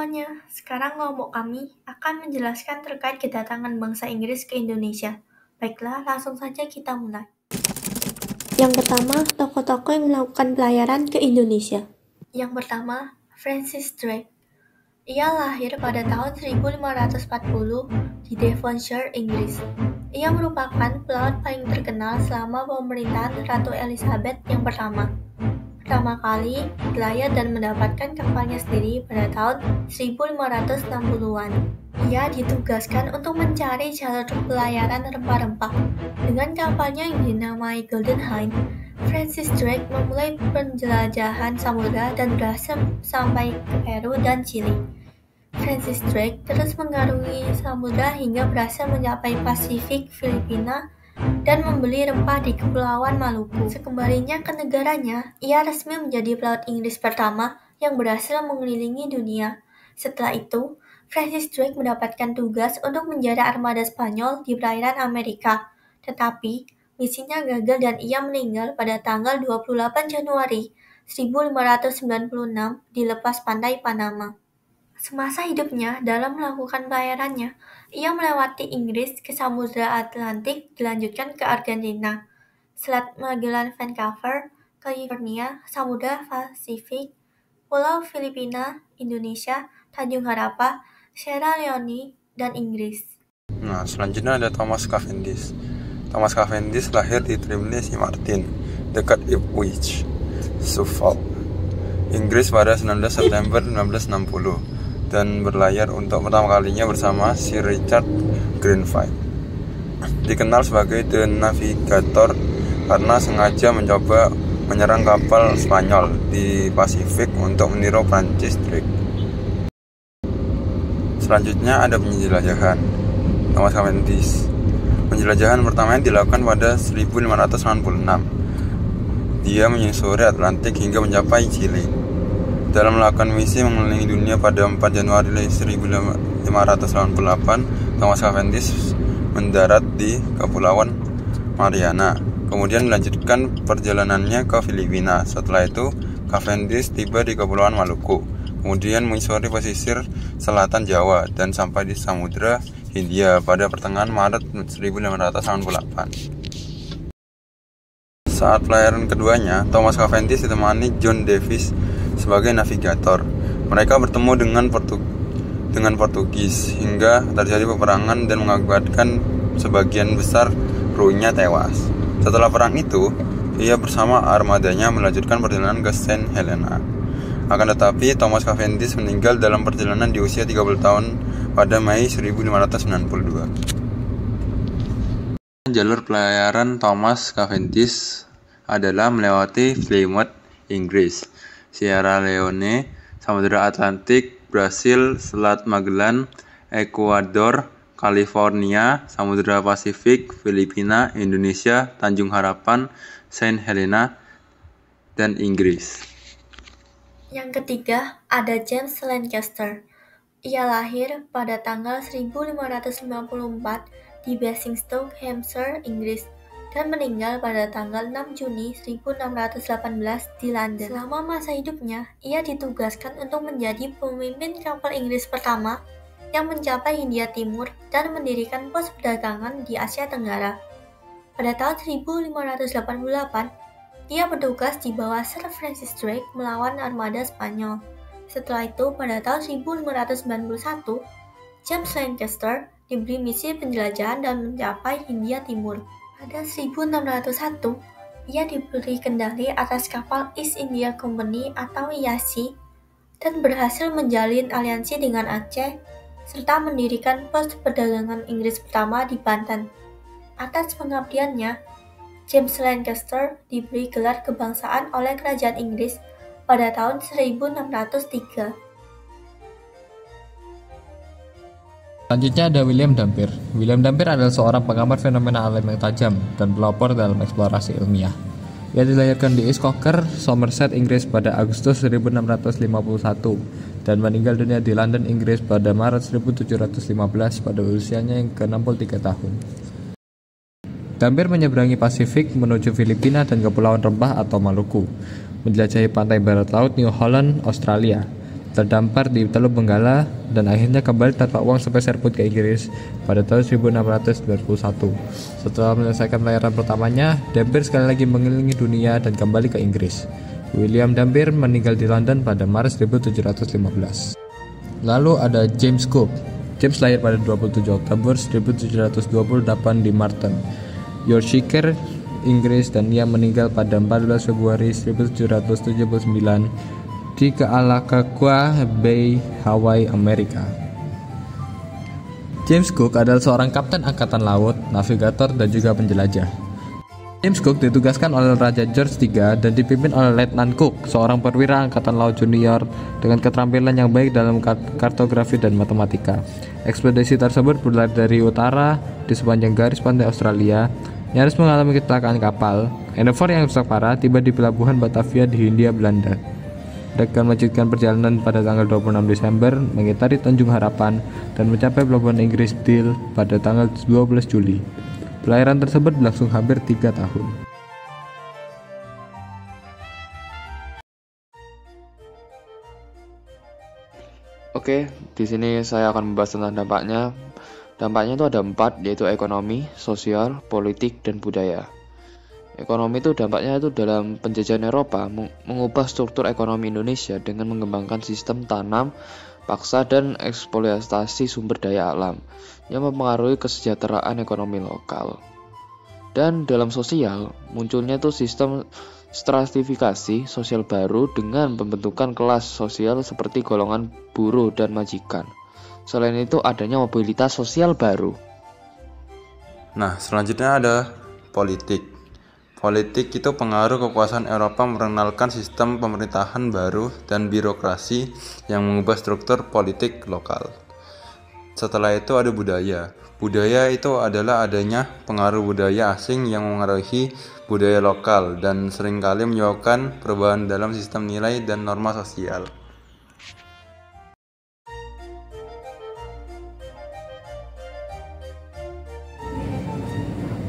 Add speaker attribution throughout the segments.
Speaker 1: semuanya, sekarang kelompok kami akan menjelaskan terkait kedatangan bangsa Inggris ke Indonesia. Baiklah, langsung saja kita mulai. Yang pertama, tokoh-tokoh yang melakukan pelayaran ke Indonesia. Yang pertama, Francis Drake. Ia lahir pada tahun 1540 di Devonshire, Inggris. Ia merupakan pelaut paling terkenal selama pemerintahan Ratu Elizabeth yang pertama. Pertama kali berlayar dan mendapatkan kapalnya sendiri pada tahun 1560-an. Ia ditugaskan untuk mencari jalur pelayaran rempah-rempah. Dengan kapalnya yang dinamai Golden Hind, Francis Drake memulai penjelajahan samudera dan berhasil sampai ke Peru dan Chili. Francis Drake terus mengarungi samudera hingga berhasil mencapai Pasifik, Filipina, dan membeli rempah di Kepulauan Maluku. Sekembalinya ke negaranya, ia resmi menjadi pelaut Inggris pertama yang berhasil mengelilingi dunia. Setelah itu, Francis Drake mendapatkan tugas untuk menjara armada Spanyol di perairan Amerika. Tetapi, misinya gagal dan ia meninggal pada tanggal 28 Januari 1596 di lepas pantai Panama. Semasa hidupnya dalam melakukan pelayarannya, ia melewati Inggris ke Samudra Atlantik dilanjutkan ke Argentina, Selat Magellan Vancouver, California, Samudra Pasifik, Pulau Filipina, Indonesia, Tanjung Harapa, Sierra Leone, dan Inggris.
Speaker 2: Nah, selanjutnya ada Thomas Cavendish. Thomas Cavendish lahir di Trimley Sea Martin, dekat Ipswich, Suffolk, Inggris pada 19 September 1960 dan berlayar untuk pertama kalinya bersama Sir Richard Grenville. Dikenal sebagai The Navigator karena sengaja mencoba menyerang kapal Spanyol di Pasifik untuk meniru Francis Drake. Selanjutnya ada penjelajahan Thomas Cavendish. Penjelajahan pertamanya dilakukan pada 1596. Dia menyusuri Atlantik hingga mencapai Chili. Dalam melakukan misi mengelilingi dunia pada 4 Januari 1588, Thomas Cavendish mendarat di Kepulauan Mariana. Kemudian melanjutkan perjalanannya ke Filipina. Setelah itu, Cavendish tiba di Kepulauan Maluku. Kemudian menyusuri pesisir selatan Jawa dan sampai di Samudra Hindia pada pertengahan Maret 1588. Saat pelayaran keduanya, Thomas Cavendish ditemani John Davis sebagai navigator. Mereka bertemu dengan Portugis hingga terjadi peperangan dan mengakibatkan sebagian besar krunya tewas. Setelah perang itu, ia bersama armadanya melanjutkan perjalanan ke Saint Helena. Akan tetapi, Thomas Cavendish meninggal dalam perjalanan di usia 30 tahun pada Mei 1592. Jalur pelayaran Thomas Cavendish adalah melewati Plymouth, Inggris, Sierra Leone, Samudra Atlantik, Brasil, Selat Magellan, Ekuador, California, Samudra Pasifik, Filipina, Indonesia, Tanjung Harapan, Saint Helena, dan Inggris.
Speaker 1: Yang ketiga, ada James Lancaster. Ia lahir pada tanggal 1554 di Basingstoke, Hampshire, Inggris, dan meninggal pada tanggal 6 Juni 1618 di London. Selama masa hidupnya, ia ditugaskan untuk menjadi pemimpin kapal Inggris pertama yang mencapai Hindia Timur dan mendirikan pos perdagangan di Asia Tenggara. Pada tahun 1588, ia bertugas di bawah Sir Francis Drake melawan armada Spanyol. Setelah itu, pada tahun 1591, James Lancaster diberi misi penjelajahan dan mencapai Hindia Timur. Pada 1601, ia diberi kendali atas kapal East India Company atau IAC dan berhasil menjalin aliansi dengan Aceh serta mendirikan pos perdagangan Inggris pertama di Banten. Atas pengabdiannya, James Lancaster diberi gelar kebangsaan oleh Kerajaan Inggris pada tahun 1603.
Speaker 3: Selanjutnya ada William Dampier. William Dampier adalah seorang pengamat fenomena alam yang tajam dan pelopor dalam eksplorasi ilmiah. Ia dilahirkan di East Cocker, Somerset, Inggris pada Agustus 1651 dan meninggal dunia di London, Inggris pada Maret 1715 pada usianya yang ke-63 tahun. Dampier menyeberangi Pasifik menuju Filipina dan Kepulauan Rempah atau Maluku, menjelajahi pantai barat laut New Holland, Australia. terdampar di Teluk Benggala, dan akhirnya kembali tanpa uang sampai serput ke Inggris pada tahun 1691. Setelah menyelesaikan pelayaran pertamanya, Dampier sekali lagi mengelilingi dunia dan kembali ke Inggris. William Dampier meninggal di London pada Maret 1715. Lalu ada James Cook. James lahir pada 27 Oktober 1728 di Marton, Yorkshire, Inggris, dan ia meninggal pada 14 Februari 1779 di Kealakekua Bay, Hawaii, Amerika. James Cook adalah seorang kapten angkatan laut, navigator, dan juga penjelajah. James Cook ditugaskan oleh Raja George III dan dipimpin oleh Letnan Cook, seorang perwira angkatan laut junior dengan keterampilan yang baik dalam kartografi dan matematika. Ekspedisi tersebut berlari dari utara di sepanjang garis pantai Australia, nyaris mengalami kecelakaan kapal. Endeavour yang rusak parah tiba di pelabuhan Batavia di Hindia Belanda. Mereka melanjutkan perjalanan pada tanggal 26 Desember, mengitari Tanjung Harapan, dan mencapai pelabuhan Inggris Deal pada tanggal 12 Juli. Pelayaran tersebut berlangsung hampir 3 tahun.
Speaker 4: Oke, di sini saya akan membahas tentang dampaknya. Dampaknya itu ada 4, yaitu ekonomi, sosial, politik, dan budaya. Ekonomi itu dampaknya itu dalam penjajahan Eropa mengubah struktur ekonomi Indonesia dengan mengembangkan sistem tanam paksa dan eksploitasi sumber daya alam yang mempengaruhi kesejahteraan ekonomi lokal. Dan dalam sosial, munculnya itu sistem stratifikasi sosial baru dengan pembentukan kelas sosial seperti golongan buruh dan majikan. Selain itu, adanya mobilitas sosial baru.
Speaker 2: Nah, selanjutnya ada politik. Politik itu pengaruh kekuasaan Eropa merenalkan sistem pemerintahan baru dan birokrasi yang mengubah struktur politik lokal. Setelah itu ada budaya. Budaya itu adalah adanya pengaruh budaya asing yang mengaruhi budaya lokal dan seringkali menyebabkan perubahan dalam sistem nilai dan norma sosial.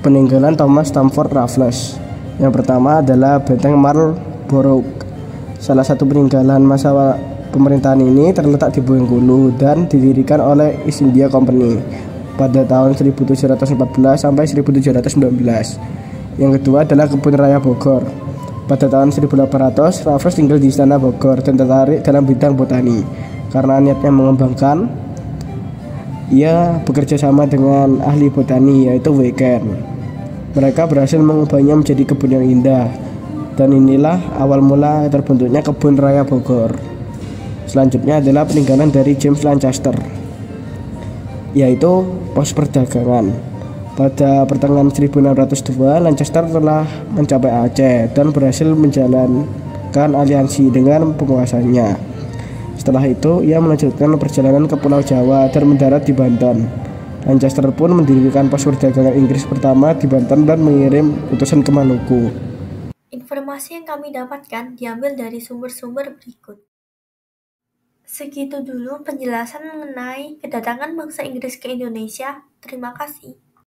Speaker 5: Peninggalan Thomas Stamford Raffles. Yang pertama adalah Benteng Marlborough. Salah satu peninggalan masa pemerintahan ini terletak di Bengkulu dan didirikan oleh East India Company pada tahun 1714 sampai 1719. Yang kedua adalah Kebun Raya Bogor. Pada tahun 1800, Raffles tinggal di Istana Bogor dan tertarik dalam bidang botani. Karena niatnya mengembangkan, ia bekerja sama dengan ahli botani yaitu Weekend. Mereka berhasil mengubahnya menjadi kebun yang indah, dan inilah awal mula terbentuknya Kebun Raya Bogor. Selanjutnya adalah peninggalan dari James Lancaster, yaitu pos perdagangan. Pada pertengahan 1602, Lancaster telah mencapai Aceh dan berhasil menjalankan aliansi dengan penguasanya. Setelah itu, ia melanjutkan perjalanan ke Pulau Jawa dan mendarat di Banten. Lancaster pun mendirikan pos perdagangan Inggris pertama di Banten dan mengirim utusan ke Maluku.
Speaker 1: Informasi yang kami dapatkan diambil dari sumber-sumber berikut. Segitu dulu penjelasan mengenai kedatangan bangsa Inggris ke Indonesia. Terima kasih.